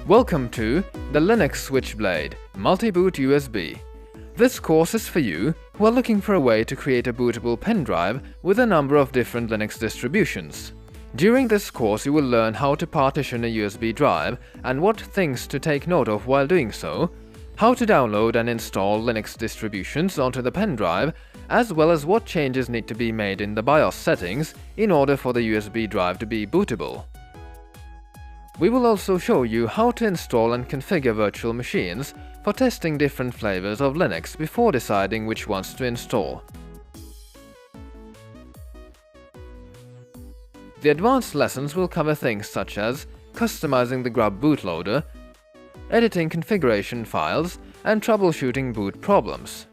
Welcome to the Linux Switchblade Multiboot USB. This course is for you who are looking for a way to create a bootable pen drive with a number of different Linux distributions. During this course you will learn how to partition a USB drive and what things to take note of while doing so, how to download and install Linux distributions onto the pen drive, as well as what changes need to be made in the BIOS settings in order for the USB drive to be bootable. We will also show you how to install and configure virtual machines for testing different flavors of Linux before deciding which ones to install. The advanced lessons will cover things such as customizing the Grub bootloader, editing configuration files, and troubleshooting boot problems.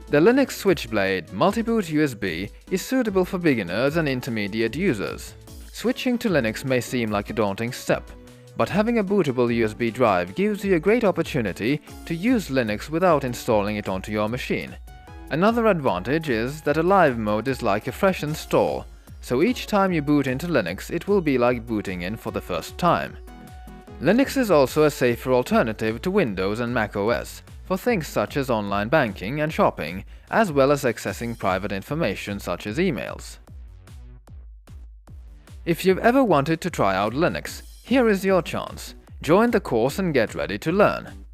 The Linux Switchblade Multiboot USB is suitable for beginners and intermediate users. Switching to Linux may seem like a daunting step, but having a bootable USB drive gives you a great opportunity to use Linux without installing it onto your machine. Another advantage is that a live mode is like a fresh install, so each time you boot into Linux it will be like booting in for the first time. Linux is also a safer alternative to Windows and Mac OS for things such as online banking and shopping, as well as accessing private information such as emails. If you've ever wanted to try out Linux, here is your chance. Join the course and get ready to learn.